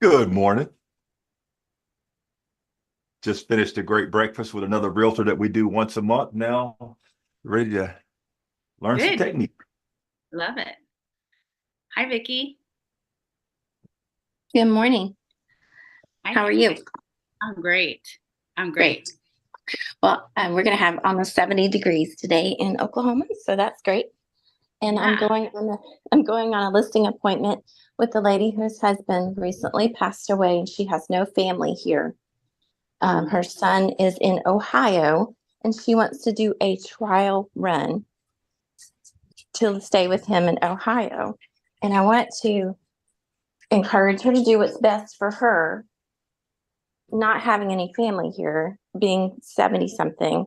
Good morning. Just finished a great breakfast with another realtor that we do once a month. Now, ready to learn some Good. technique. Love it. Hi, Vicky. Good morning. Hi. How are you? I'm great. I'm great. Great. Well, we're going to have almost 70 degrees today in Oklahoma, so that's great. And Yeah. I'm going on a listing appointment with a lady whose husband recently passed away, and she has no family here. Her son is in Ohio, and she wants to do a trial run to stay with him in Ohio. And I want to encourage her to do what's best for her, not having any family here, being 70 something.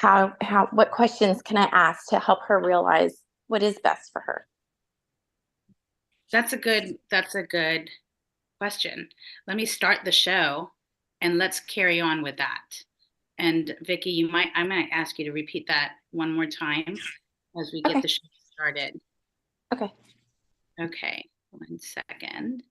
What questions can I ask to help her realize what is best for her? That's a good question. Let me start the show and let's carry on with that. And Vicky, I might ask you to repeat that one more time as we get Okay. the show started. Okay. Okay. 1 second.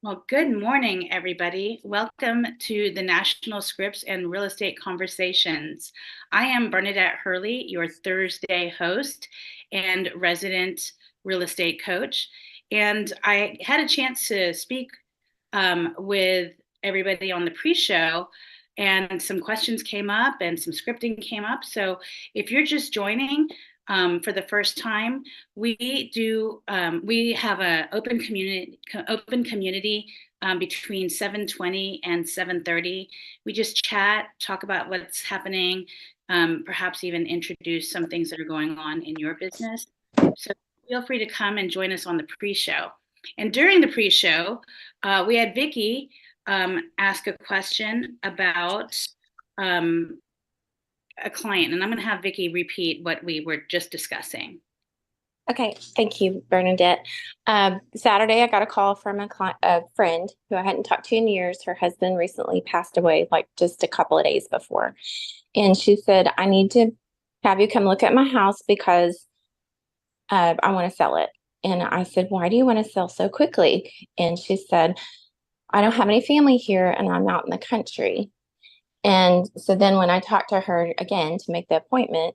Well, good morning, everybody. Welcome to the National Scripts and Real Estate Conversations. I am Bernadette Hurley, your Thursday host and resident real estate coach. And I had a chance to speak with everybody on the pre-show, and some questions came up and some scripting came up. So if you're just joining, for the first time, we have an open community between 7:20 and 7:30. We just chat, talk about what's happening, perhaps even introduce some things that are going on in your business. So feel free to come and join us on the pre-show. And during the pre-show, we had Vicky ask a question about um, a client, and I'm going to have Vicky repeat what we were just discussing. Okay. Thank you, Bernadette. Saturday, I got a call from a friend who I hadn't talked to in years. Her husband recently passed away, like just a couple of days before. And she said, I need to have you come look at my house because I want to sell it. And I said, why do you want to sell so quickly? And she said, I don't have any family here and I'm out in the country. And so then when I talked to her again to make the appointment,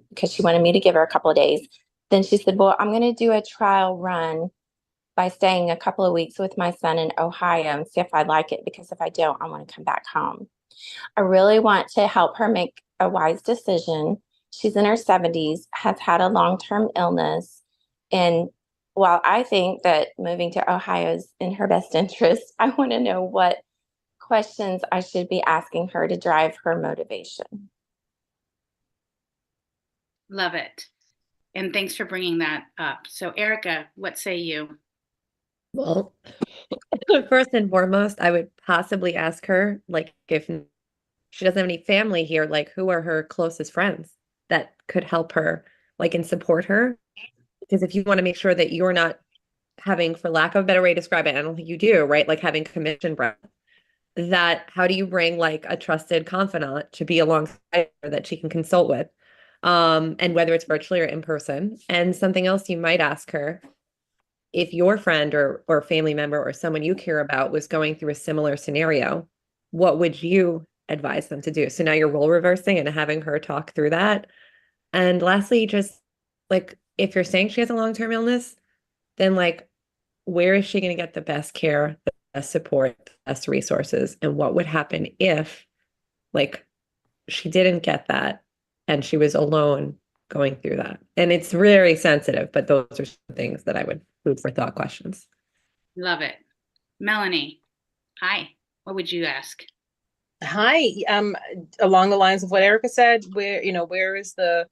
because she wanted me to give her a couple of days, then she said, well, I'm going to do a trial run by staying a couple of weeks with my son in Ohio and see if I like it, because if I don't, I want to come back home. I really want to help her make a wise decision. She's in her 70s, has had a long-term illness. And while I think that moving to Ohio is in her best interest, I want to know what questions I should be asking her to drive her motivation. Love it. And thanks for bringing that up. So, Erica, what say you? Well, first and foremost, I would possibly ask her, like, if she doesn't have any family here, like, who are her closest friends that could help her, like, and support her? Because if you want to make sure that you're not having, for lack of a better way to describe it, I don't think you do, right? Like having commission breath, that how do you bring like a trusted confidant to be alongside her that she can consult with? And whether it's virtually or in person. And something else you might ask her, if your friend or family member or someone you care about was going through a similar scenario, what would you advise them to do? So now you're role reversing and having her talk through that. And lastly, just like if you're saying she has a long-term illness, then like where is she going to get the best care, the best support, the best resources, and what would happen if Like she didn't get that, and she was alone going through that. And it's very sensitive, but those are some things that I would food for thought questions. Love it. Melanie, hi. What would you ask? Hi, along the lines of what Erica said, where is the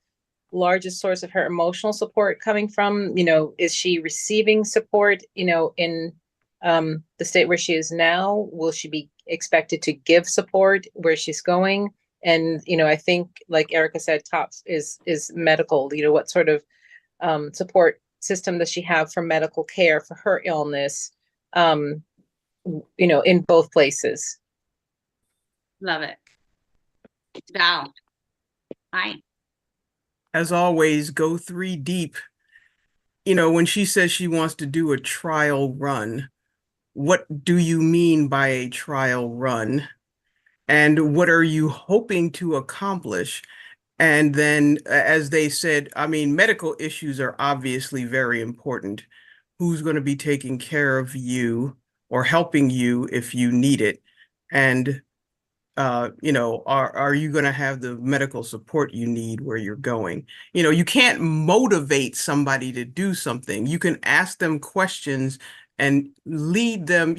largest source of her emotional support coming from? Is she receiving support, in the state where she is now? Will she be expected to give support where she's going? And, I think, like Erica said, tops is medical. What sort of support system does she have for medical care for her illness, in both places? Love it. Val, hi. As always, go 3 deep. When she says she wants to do a trial run, what do you mean by a trial run? And what are you hoping to accomplish? And then, as they said, medical issues are obviously very important. Who's going to be taking care of you or helping you if you need it? And are you going to have the medical support you need where you're going? You can't motivate somebody to do something. You can ask them questions and lead them,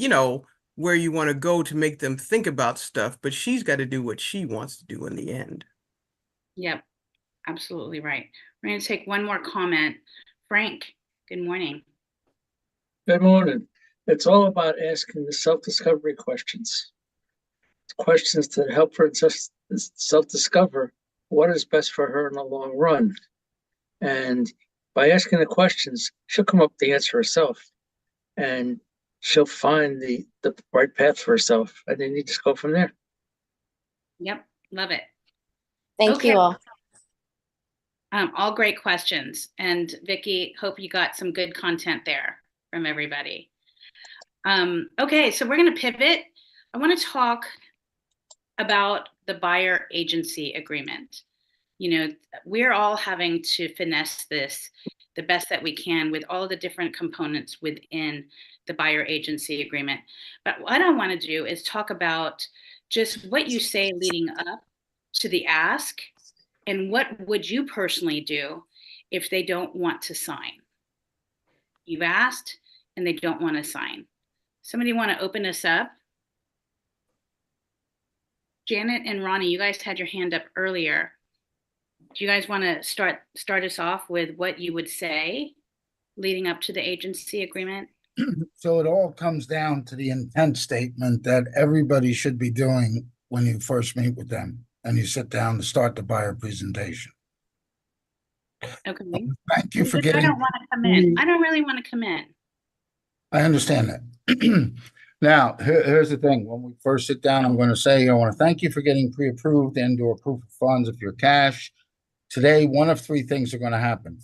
where you want to go to make them think about stuff, but she's got to do what she wants to do in the end. Yep, absolutely right. We're going to take one more comment. Frank, good morning. Good morning. It's all about asking the self-discovery questions. Questions to help her just self-discover what is best for her in the long run. And by asking the questions, she'll come up with the answer herself. And she'll find the right path for herself. And then you just go from there. Yep, love it. Thank Okay. you all. All great questions. And Vicki, hope you got some good content there from everybody. Okay, so we're going to pivot. I want to talk about the buyer agency agreement. We're all having to finesse this the best that we can with all the different components within the buyer agency agreement. But what I want to do is talk about just what you say leading up to the ask and what would you personally do if they don't want to sign. You've asked and they don't want to sign. Somebody want to open us up? Janet and Ronnie, you guys had your hand up earlier. Do you guys want to start us off with what you would say leading up to the agency agreement? So it all comes down to the intent statement that everybody should be doing when you first meet with them and you sit down to start the buyer presentation. Okay. Thank you for Because I getting. don't want to come in. I don't really want to come in. I understand that. Now, here's the thing. When we first sit down, I'm going to say, I want to thank you for getting pre-approved and or proof of funds if you're cash. Today, one of 3 things are going to happen.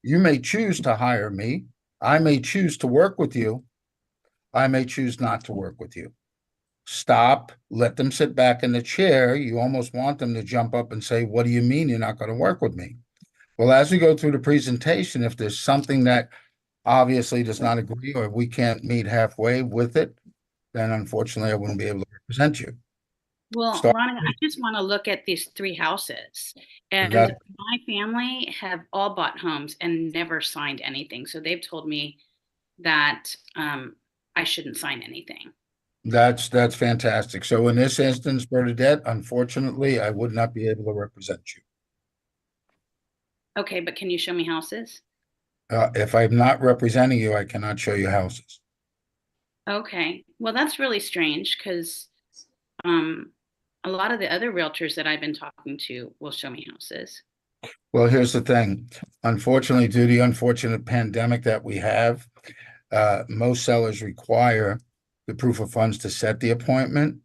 You may choose to hire me. I may choose to work with you. I may choose not to work with you. Stop, let them sit back in the chair. You almost want them to jump up and say, what do you mean you're not going to work with me? Well, as we go through the presentation, if there's something that obviously does not agree or we can't meet halfway with it, then unfortunately I wouldn't be able to represent you. Well, Ronnie, I just want to look at these 3 houses. And my family have all bought homes and never signed anything. So they've told me that I shouldn't sign anything. That's fantastic. So in this instance, Bernadette, unfortunately, I would not be able to represent you. Okay, but can you show me houses? If I'm not representing you, I cannot show you houses. Okay, well, that's really strange because a lot of the other realtors that I've been talking to will show me houses. Well, here's the thing. Unfortunately, due to the unfortunate pandemic that we have, most sellers require the proof of funds to set the appointment.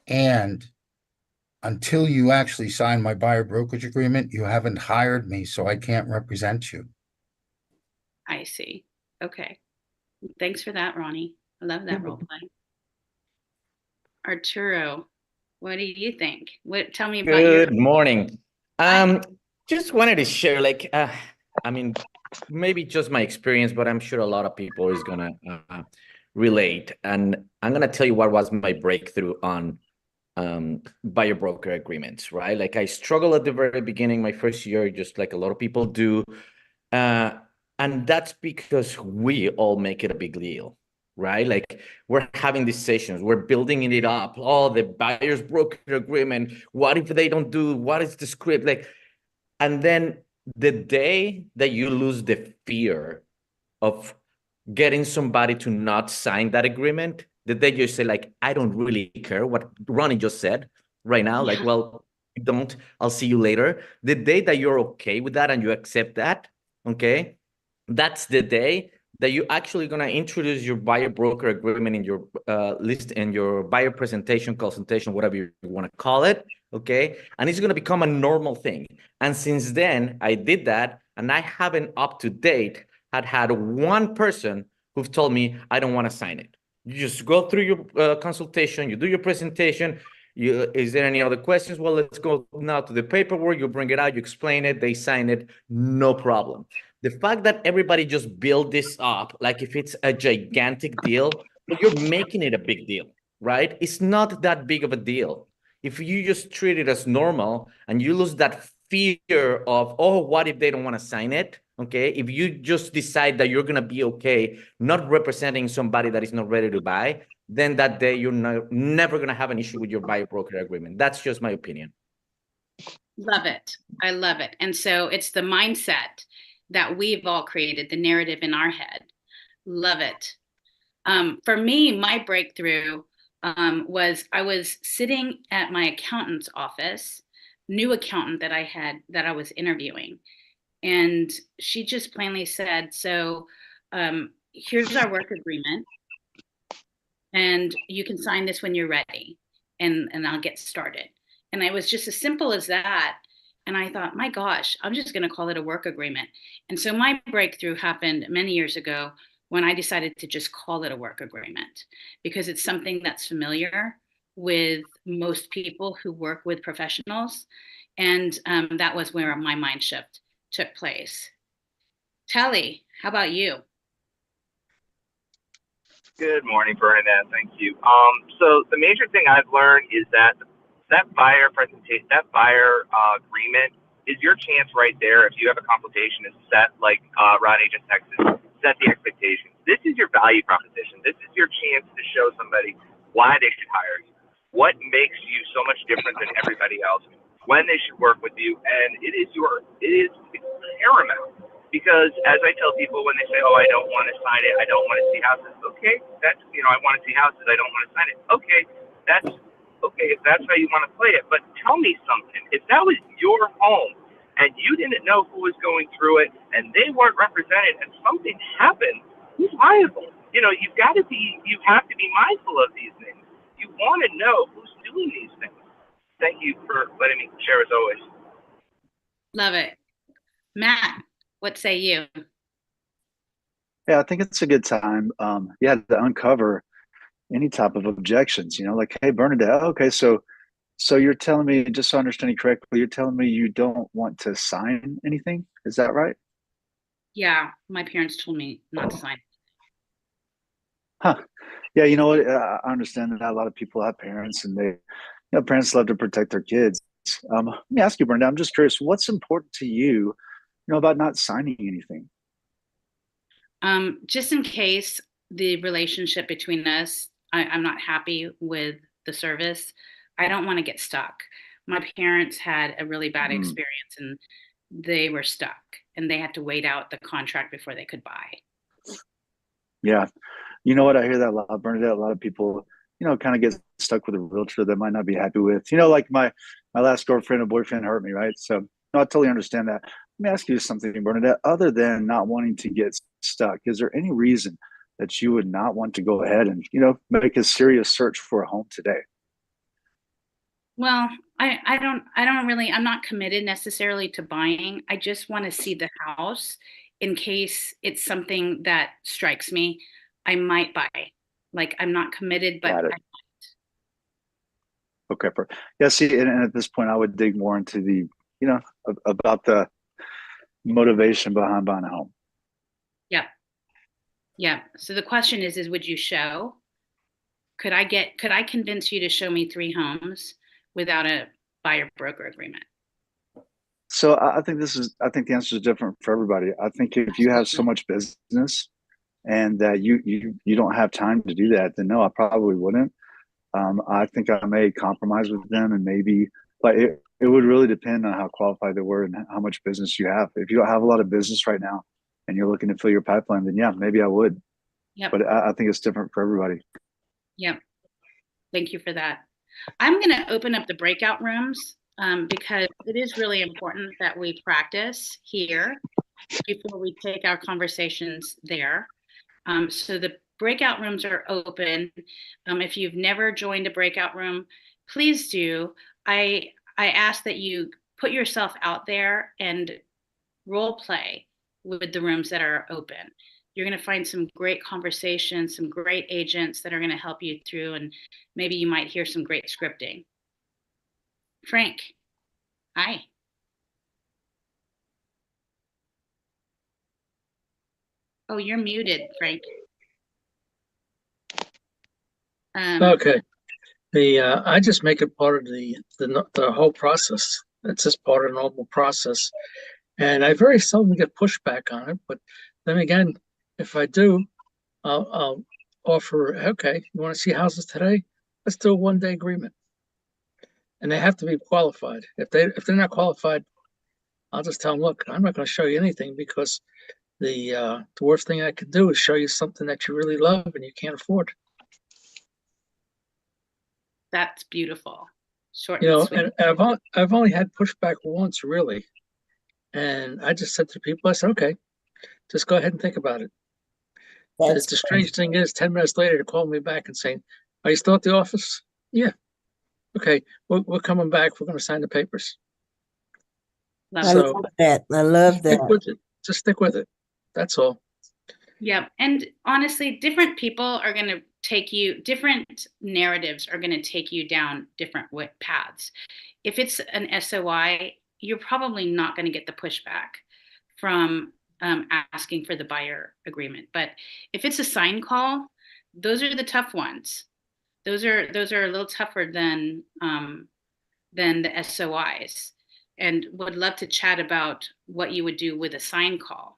And until you actually sign my buyer brokerage agreement, you haven't hired me, so I can't represent you. I see. Okay. Thanks for that, Ronnie. I love that role play. Arturo, what do you think? Tell me about your. Good morning. Just wanted to share, maybe just my experience, but I'm sure a lot of people is gonna relate. And I'm gonna tell you what was my breakthrough on buyer broker agreements, right? Like I struggled at the very beginning, my first year, just like a lot of people do. And that's because we all make it a big deal, right? Like we're having these sessions, we're building it up. Oh, the buyer's broker agreement. What if they don't do, what is the script? Like, and then the day that you lose the fear of getting somebody to not sign that agreement, the day you say like, I don't really care what Ronnie just said right now, like, well, you don't, I'll see you later. The day that you're okay with that and you accept that, okay, that's the day that you're actually going to introduce your buyer broker agreement in your list and your buyer presentation, consultation, whatever you want to call it. Okay. And it's going to become a normal thing. And since then I did that, and I haven't up to date had one person who've told me, I don't want to sign it. You just go through your consultation, you do your presentation. Is there any other questions? Well, let's go now to the paperwork. You bring it out, you explain it, they sign it, no problem. The fact that everybody just build this up, like if it's a gigantic deal, but you're making it a big deal, right? It's not that big of a deal. If you just treat it as normal and you lose that fear of, oh, what if they don't want to sign it? Okay, if you just decide that you're going to be okay, not representing somebody that is not ready to buy, then that day you're never going to have an issue with your buyer broker agreement. That's just my opinion. Love it. I love it. And so it's the mindset that we've all created, the narrative in our head. Love it. For me, my breakthrough was I was sitting at my accountant's office, new accountant that I was interviewing. And she just plainly said, so here's our work agreement. And you can sign this when you're ready. And I'll get started. And it was just as simple as that. And I thought, my gosh, I'm just going to call it a work agreement. And so my breakthrough happened many years ago when I decided to just call it a work agreement, because it's something that's familiar with most people who work with professionals. And that was where my mind shift took place. Telly, how about you? Good morning, Bernadette. Thank you. So the major thing I've learned is that buyer presentation, that buyer agreement is your chance right there. If you have a consultation, is set, like Ronnie just texted, set the expectations. This is your value proposition. This is your chance to show somebody why they should hire you, what makes you so much different than everybody else, when they should work with you, and it's paramount. Because as I tell people when they say, oh, I don't want to sign it, I don't want to see houses. Okay, that's, I want to see houses, I don't want to sign it. Okay, that's okay if that's how you want to play it. But tell me something. If that was your home and you didn't know who was going through it and they weren't represented and something happened, who's liable? You have to be mindful of these things. You want to know who's doing these things. Thank you for letting me share as always. Love it. Matt, what say you? Yeah, I think it's a good time, to uncover any type of objections, like, hey, Bernadette, okay, so you're telling me, just so I understand you correctly, you're telling me you don't want to sign anything? Is that right? Yeah, my parents told me not to sign. Huh. Yeah, you know what? I understand that a lot of people have parents and parents love to protect their kids. Let me ask you, Bernadette, I'm just curious, what's important to you, about not signing anything? Just in case the relationship between us, I'm not happy with the service. I don't want to get stuck. My parents had a really bad experience and they were stuck and they had to wait out the contract before they could buy. Yeah. You know what? I hear that a lot, Bernadette. A lot of people, kind of get stuck with a realtor that might not be happy with, like my last girlfriend and boyfriend hurt me, right? So I totally understand that. Let me ask you something, Bernadette. Other than not wanting to get stuck, is there any reason that you would not want to go ahead and, make a serious search for a home today? Well, I'm not committed necessarily to buying. I just want to see the house in case it's something that strikes me. I might buy. Like, I'm not committed, but I might. Okay. Yeah. See, and at this point, I would dig more into the, about the motivation behind buying a home. Yeah. So the question is would you show? could I convince you to show me 3 homes without a buyer broker agreement? So I think the answer is different for everybody. I think if you have so much business and that you don't have time to do that, then no, I probably wouldn't. I think I may compromise with them and maybe, but it would really depend on how qualified they were and how much business you have. If you don't have a lot of business right now and you're looking to fill your pipeline, then yeah, maybe I would. Yep. But I think it's different for everybody. Yep. Thank you for that. I'm going to open up the breakout rooms because it is really important that we practice here before we take our conversations there. So the breakout rooms are open. If you've never joined a breakout room, please do. I ask that you put yourself out there and role play with the rooms that are open. You're going to find some great conversations, some great agents that are going to help you through, and maybe you might hear some great scripting. Frank, hi. Oh, you're muted, Frank. Okay. I just make it part of the whole process. It's just part of the normal process. And I very seldom get pushback on it. But then again, if I do, I'll offer, okay, you want to see houses today? Let's do a 1-day agreement. And they have to be qualified. If they're not qualified, I'll just tell them, look, I'm not going to show you anything because the worst thing I could do is show you something that you really love and you can't afford. That's beautiful. Short You know, and sweet. and I've only had pushback once, really. And I just said to people, I said, okay, just go ahead and think about it. The strange thing is, 10 minutes later, they're calling me back and saying, are you still at the office? Yeah. Okay, we're coming back. We're going to sign the papers. Love love that. I love stick that. with it. Just stick with it. That's all. Yeah. And honestly, different people are going to different narratives are going to take you down different paths. If it's an SOI, you're probably not going to get the pushback from asking for the buyer agreement. But if it's a sign call, those are the tough ones. Those are a little tougher than the SOIs, and would love to chat about what you would do with a sign call.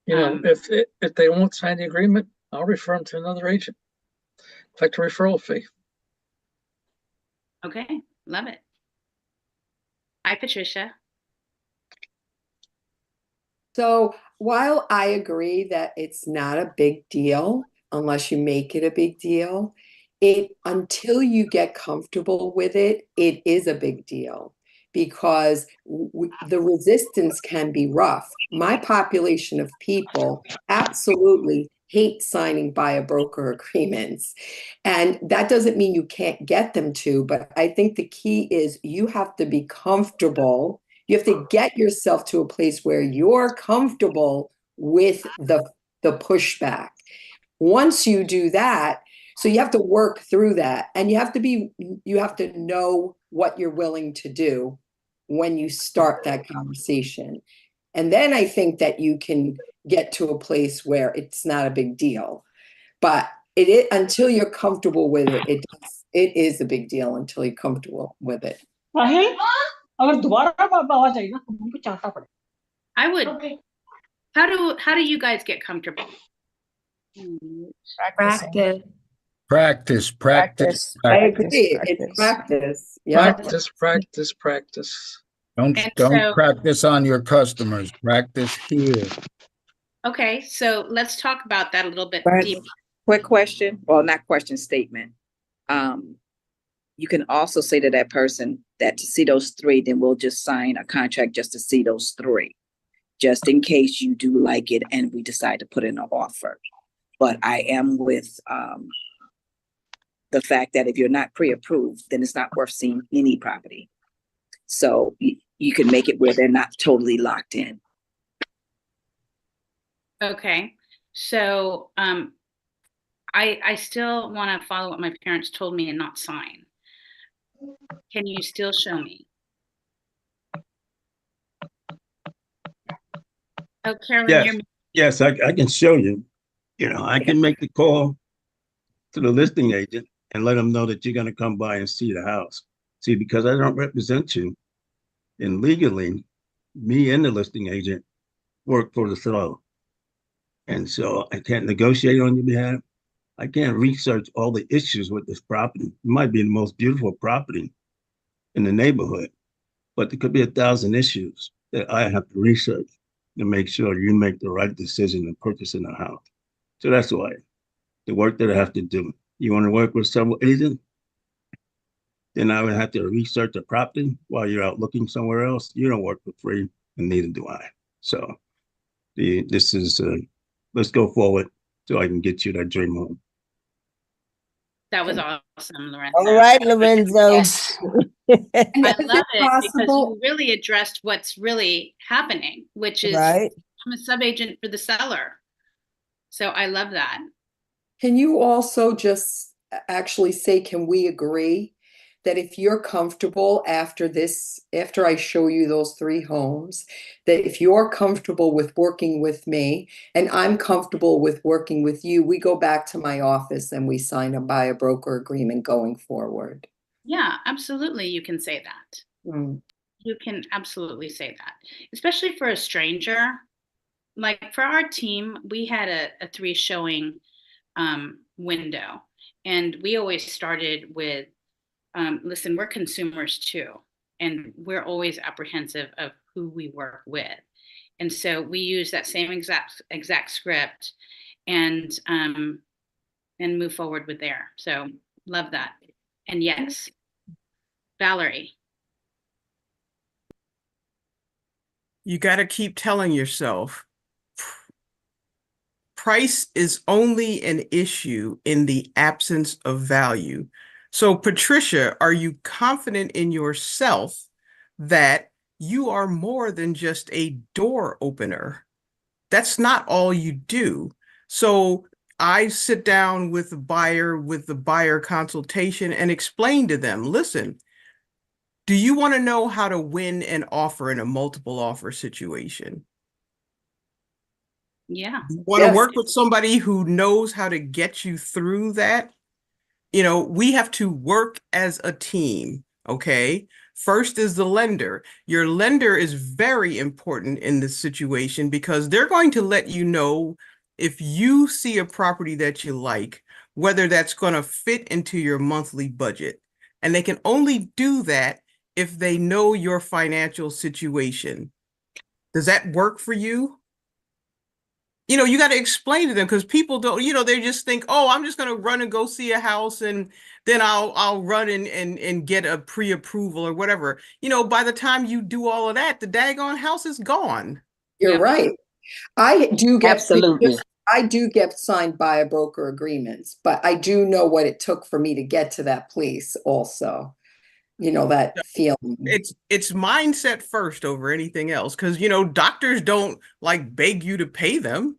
You know, if they won't sign the agreement, I'll refer them to another agent. Collect a referral fee. Okay, love it. Hi, Patricia. So while I agree that it's not a big deal unless you make it a big deal, until you get comfortable with it, it is a big deal because the resistance can be rough. My population of people absolutely hate signing buyer broker agreements. And that doesn't mean you can't get them to, but I think the key is you have to be comfortable. You have to get yourself to a place where you're comfortable with the pushback. Once you do that, so you have to work through that, and you have to know what you're willing to do when you start that conversation. And then I think that you can get to a place where it's not a big deal. But until you're comfortable with it, it is a big deal until you're comfortable with it. I would. How do you guys get comfortable? Practice. I agree. It's practice. Yeah. Practice. Don't practice on your customers. Practice here. Okay, so let's talk about that a little bit deeper. Quick question. Well, not question, statement. You can also say to that person that to see those 3, then we'll just sign a contract just to see those 3, just in case you do like it and we decide to put in an offer. But I am with the fact that if you're not pre-approved, then it's not worth seeing any property. So you can make it where they're not totally locked in. Okay, so I still want to follow what my parents told me and not sign. Can you still show me? Oh, Carolyn, yes, yes, I can show you. You know, I can make the call. to the listing agent and let them know that you're going to come by and see the house. See, because I don't represent you, and legally, me and the listing agent work for the seller. And so I can't negotiate on your behalf. I can't research all the issues with this property. It might be the most beautiful property in the neighborhood, but there could be 1,000 issues that I have to research to make sure you make the right decision in purchasing a house. So that's why the work that I have to do. You want to work with several agents? Then I would have to research the property while you're out looking somewhere else. You don't work for free, and neither do I. So this is, let's go forward so I can get you that dream home. That was awesome, Lorenzo. All right, Lorenzo. Yes. I love it because possible? you really addressed what's really happening, which is Right. I'm a sub-agent for the seller. So I love that. Can you also just actually say, can we agree that if you're comfortable after this, after I show you those 3 homes, that if you're comfortable with working with me and I'm comfortable with working with you, we go back to my office and we sign a buyer broker agreement going forward? Yeah, absolutely. You can say that. Mm. You can absolutely say that, especially for a stranger. Like for our team, we had a 3 showing window, and we always started with, listen, we're consumers too, and we're always apprehensive of who we work with. And so we use that same exact script and move forward with there. So love that. And yes, Valerie. You got to keep telling yourself price is only an issue in the absence of value. So, Patricia, are you confident in yourself that you are more than just a door opener? That's not all you do. So I sit down with the buyer consultation and explain to them, listen, do you want to know how to win an offer in a multiple offer situation? Yeah. You want to Yes. work with somebody who knows how to get you through that? You know, we have to work as a team, okay? First is the lender. Your lender is very important in this situation because they're going to let you know if you see a property that you like, whether that's going to fit into your monthly budget. And they can only do that if they know your financial situation. Does that work for you? You know, you got to explain to them because people don't, you know, they just think, oh, I'm just going to run and go see a house and then I'll run and get a pre-approval or whatever. You know, by the time you do all of that, the daggone house is gone. You're right. I do get Absolutely. I do get signed buyer broker agreements, but I do know what it took for me to get to that place also. You know, that feeling. It's mindset first over anything else because, you know, doctors don't like beg you to pay them.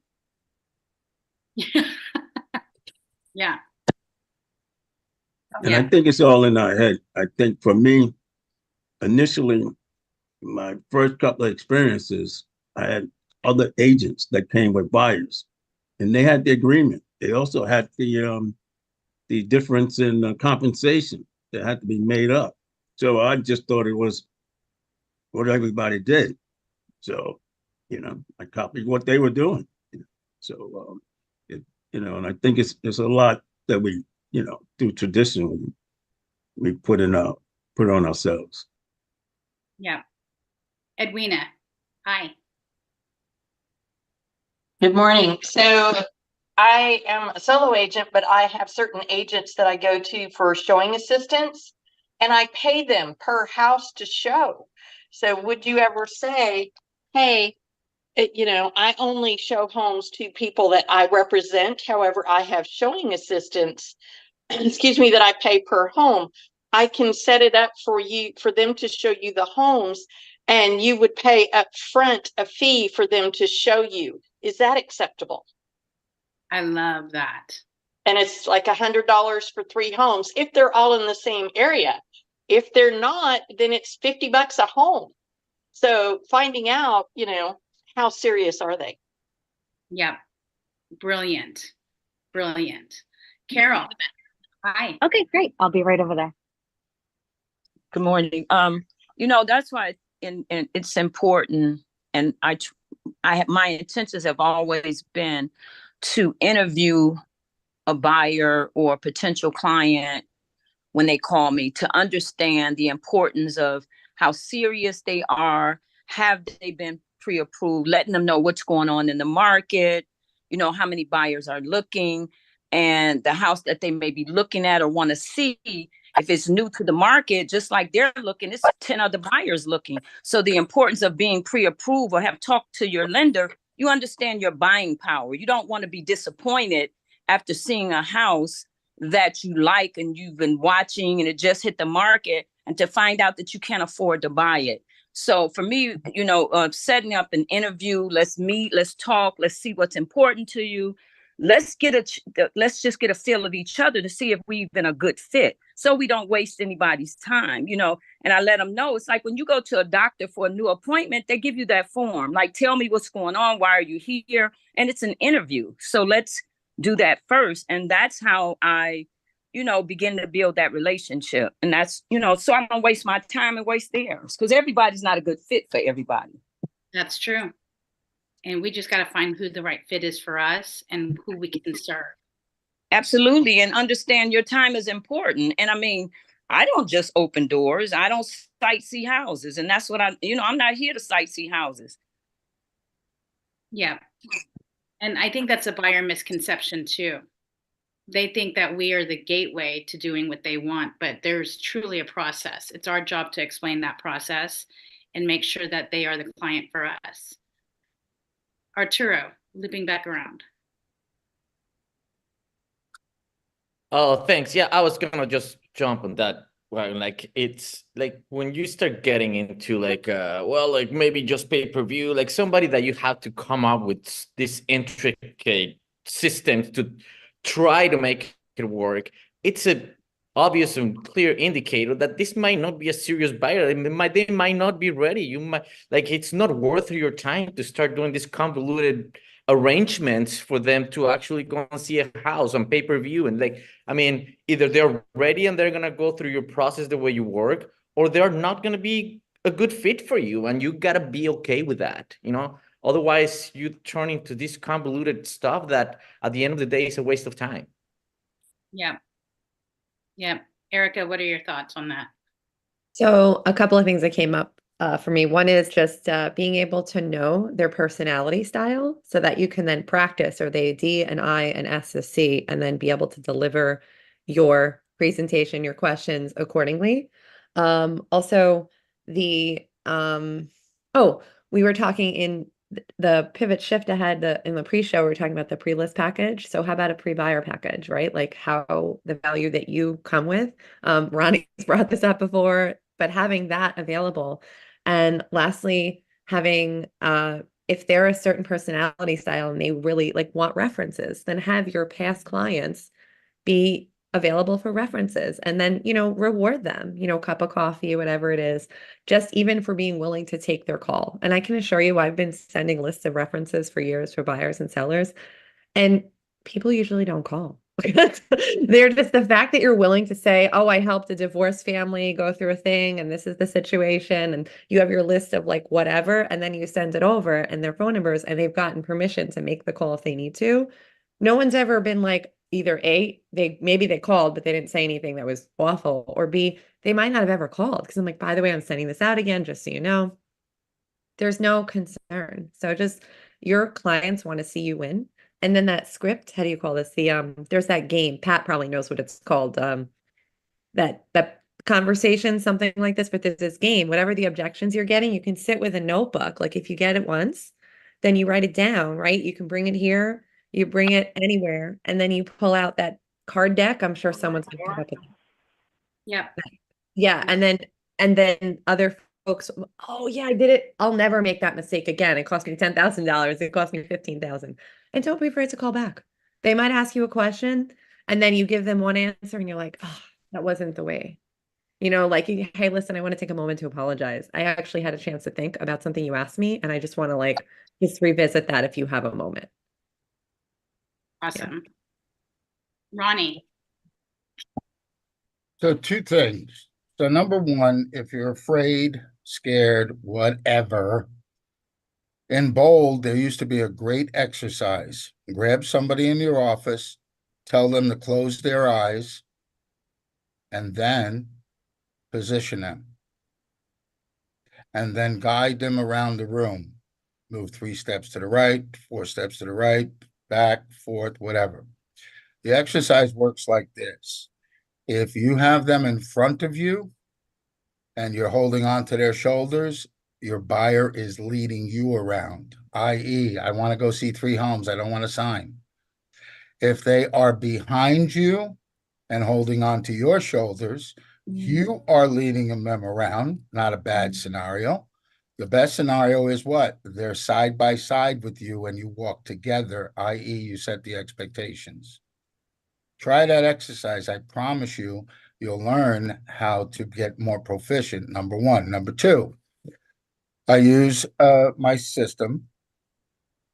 Yeah. And I think it's all in our head. I think for me, initially, my first couple of experiences, I had other agents that came with buyers, and they had the agreement. They also had the difference in compensation that had to be made up. So I just thought it was what everybody did. So, you know, I copied what they were doing. So, you know, and I think it's a lot that we, you know, do traditionally, we put on ourselves. Yeah. Edwina, hi. Good morning. So I am a solo agent, but I have certain agents that I go to for showing assistance, and I pay them per house to show. So would you ever say, hey, you know, I only show homes to people that I represent. However, I have showing assistants, excuse me, that I pay per home. I can set it up for you, for them to show you the homes, and you would pay up front a fee for them to show you. Is that acceptable? I love that. And it's like $100 for 3 homes if they're all in the same area. If they're not, then it's $50 a home. So finding out, you know, how serious are they? Yeah. Brilliant. Brilliant. Carol. Hi. Okay, great. I'll be right over there. Good morning. That's why and it's important, and I have my intentions have always been to interview a buyer or potential client when they call me, to understand the importance of how serious they are, have they been pre-approved, letting them know what's going on in the market, how many buyers are looking, and the house that they may be looking at or want to see, if it's new to the market, just like they're looking, it's 10 other buyers looking. So the importance of being pre-approved or have talked to your lender, you understand your buying power. You don't want to be disappointed after seeing a house that you like and you've been watching and it just hit the market, and to find out that you can't afford to buy it. So for me, setting up an interview, let's meet, let's talk, let's see what's important to you. Let's just get a feel of each other to see if we've been a good fit, so we don't waste anybody's time, and I let them know. It's like when you go to a doctor for a new appointment, they give you that form, like, tell me what's going on, why are you here? And it's an interview. So let's do that first. And that's how I, begin to build that relationship. And that's, so I don't waste my time and waste theirs, because everybody's not a good fit for everybody. That's true. And we just got to find who the right fit is for us and who we can serve. Absolutely. And understand your time is important. And I mean, I don't just open doors. I don't sightsee houses. And that's what I'm not here to sightsee houses. Yeah. And I think that's a buyer misconception too. They think that we are the gateway to doing what they want, but there's truly a process. It's our job to explain that process and make sure that they are the client for us. Arturo, looping back around. Oh, thanks. Yeah, I was gonna just jump on that. Well, like it's like when you start getting into like maybe just pay-per-view, like somebody that you have to come up with this intricate systems to try to make it work. It's a obvious and clear indicator that this might not be a serious buyer. They might not be ready. You might it's not worth your time to start doing this convoluted arrangements for them to actually go and see a house on pay-per-view. And either they're ready and they're gonna go through your process the way you work, or they're not gonna be a good fit for you, and you gotta be okay with that. Otherwise you turn into this convoluted stuff that at the end of the day is a waste of time. Yeah. Erica, what are your thoughts on that? So a couple of things that came up for me. One is just being able to know their personality style so that you can then practice, are they a D, an I, an S, a C, and then be able to deliver your presentation, your questions accordingly. Also we were talking in the pivot shift ahead in the pre-show, we were talking about the pre-list package. So how about a pre-buyer package, right? Like how the value that you come with. Ronnie's brought this up before, but having that available. And lastly, having if they're a certain personality style and they really want references, then have your past clients be available for references, and then, reward them, cup of coffee, whatever it is, just even for being willing to take their call. And I can assure you, I've been sending lists of references for years for buyers and sellers, and people usually don't call. They're just the fact that you're willing to say, oh, I helped a divorced family go through a thing, and this is the situation, and you have your list of whatever, and then you send it over and their phone numbers, and they've gotten permission to make the call if they need to. No one's ever been either A, maybe they called, but they didn't say anything that was awful, or B, they might not have ever called because I'm by the way, I'm sending this out again, just so you know. There's no concern. So just your clients want to see you win. And then that script, how do you call this? There's that game, Pat probably knows what it's called. That conversation, something like this, but there's this game, whatever the objections you're getting, you can sit with a notebook. If you get it once, then you write it down, right? You can bring it here. You bring it anywhere, and then you pull out that card deck. I'm sure someone's going to come up with it. Yeah. Yeah. And then other folks, oh yeah, I did it. I'll never make that mistake again. It cost me $10,000. It cost me $15,000. And don't be afraid to call back. They might ask you a question and then you give them one answer and you're like, oh, that wasn't the way. Hey, listen, I want to take a moment to apologize. I actually had a chance to think about something you asked me, and I just want to just revisit that if you have a moment. Awesome. Ronnie. So two things. So number one, if you're afraid, scared, whatever, in bold, there used to be a great exercise. Grab somebody in your office, tell them to close their eyes, and then position them. And then guide them around the room. Move 3 steps to the right, 4 steps to the right, back, forth, whatever. The exercise works like this. If you have them in front of you and you're holding on to their shoulders, your buyer is leading you around, i.e., I want to go see 3 homes. I don't want to sign. If they are behind you and holding on to your shoulders, you are leading them around, not a bad scenario. The best scenario is what? They're side by side with you and you walk together, i.e., you set the expectations. Try that exercise. I promise you, you'll learn how to get more proficient, number one. Number two, I use my system.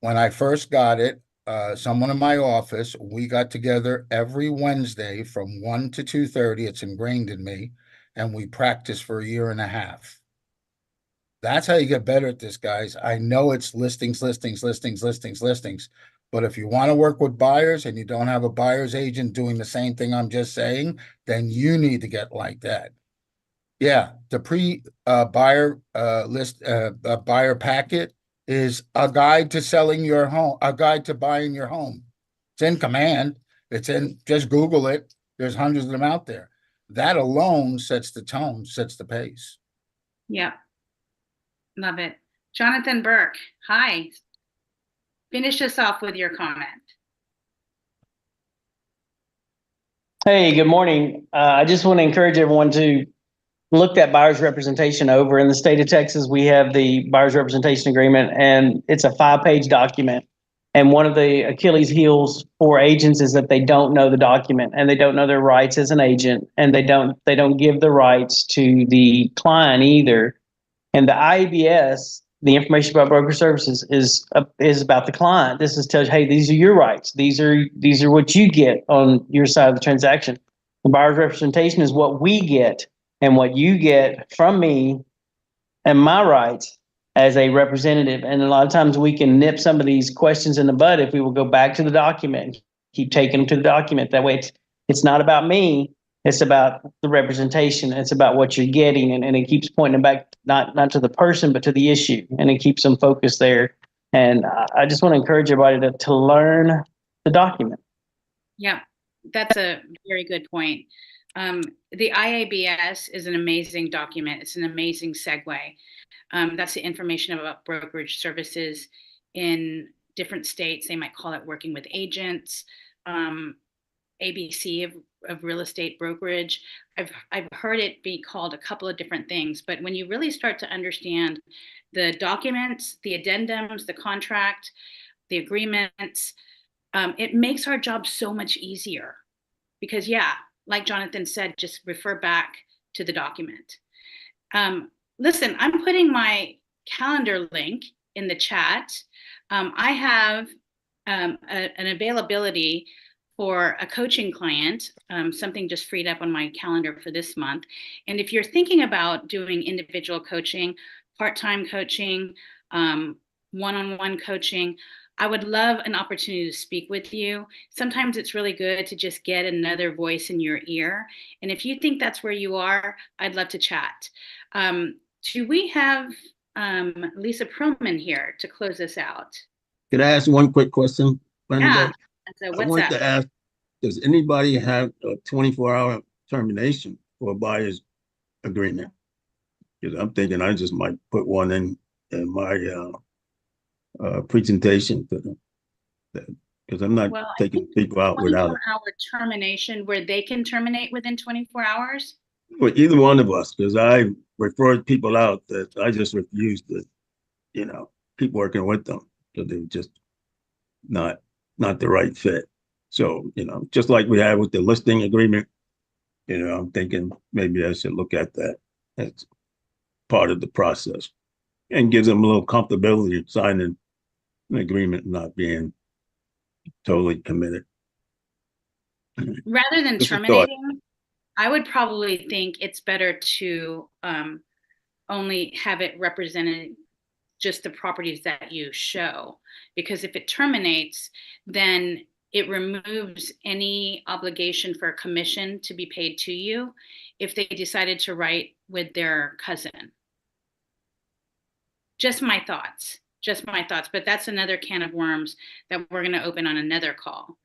When I first got it, someone in my office, we got together every Wednesday from 1 to 2:30. It's ingrained in me. And we practiced for a year and a half. That's how you get better at this, guys. I know it's listings. But if you want to work with buyers and you don't have a buyer's agent doing the same thing I'm just saying, then you need to get like that. Yeah, the buyer list buyer packet is a guide to selling your home, a guide to buying your home. It's in command. Just Google it. There's hundreds of them out there. That alone sets the tone, sets the pace. Yeah. Love it. Jonathan Burke, hi. Finish us off with your comment. Hey, good morning. I just want to encourage everyone to look that buyer's representation over. In the state of Texas, we have the buyer's representation agreement, and it's a 5-page document. And one of the Achilles heels for agents is that they don't know the document and they don't know their rights as an agent, and they don't give the rights to the client either. And the IABS, the information about broker services, is about the client. This tells you, hey, these are your rights. These are what you get on your side of the transaction. The buyer's representation is what we get and what you get from me and my rights as a representative. And a lot of times we can nip some of these questions in the bud if we will go back to the document, keep taking them to the document. That way it's not about me. It's about the representation. It's about what you're getting. And it keeps pointing back, not to the person, but to the issue. And it keeps them focused there. And I just want to encourage everybody to learn the document. Yeah, that's a very good point. The IABS is an amazing document. It's an amazing segue. That's the information about brokerage services in different states. They might call it working with agents, ABC of real estate brokerage. I've heard it be called a couple of different things, but when you really start to understand the documents, the addendums, the contract, the agreements, it makes our job so much easier. Because yeah, like Jonathan said, just refer back to the document. Listen, I'm putting my calendar link in the chat. I have an availability for a coaching client, something just freed up on my calendar for this month. And if you're thinking about doing individual coaching, part-time coaching, one-on-one coaching, I would love an opportunity to speak with you. Sometimes it's really good to just get another voice in your ear. And if you think that's where you are, I'd love to chat. Do we have Lisa Perlman here to close this out? Could I ask one quick question? Yeah. So I what's wanted that? to ask, does anybody have a 24-hour termination for a buyer's agreement? Because I'm thinking I just might put one in my presentation to them, because I'm not taking people out without it. 24-hour termination where they can terminate within 24 hours? Well, either one of us, because I referred people out that I just refused to, keep working with them because they were just not the right fit. So, just like we have with the listing agreement, I'm thinking maybe I should look at that as part of the process and gives them a little comfortability signing an agreement, not being totally committed. Rather than Just a thought. terminating, I would probably think it's better to only have it represented just the properties that you show. Because if it terminates, then it removes any obligation for a commission to be paid to you if they decided to write with their cousin. Just my thoughts, but that's another can of worms that we're going to open on another call.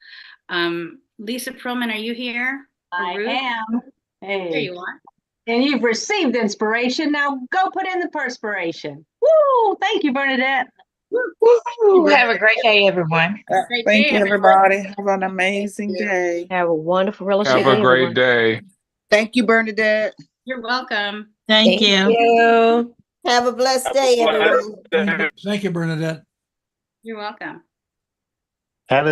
Lisa Perlman, are you here? I Ruth? am. Hey. There you are. And you've received inspiration. Now go put in the perspiration. Woo! Thank you, Bernadette. Woo! Have a great day, everyone. Great Thank day, you, everybody. Have an amazing day. Have a wonderful real estate Have a day, great everyone. day. Thank you, Bernadette. You're welcome. Thank you. Have a blessed day, everyone. Thank you, Bernadette. You're welcome.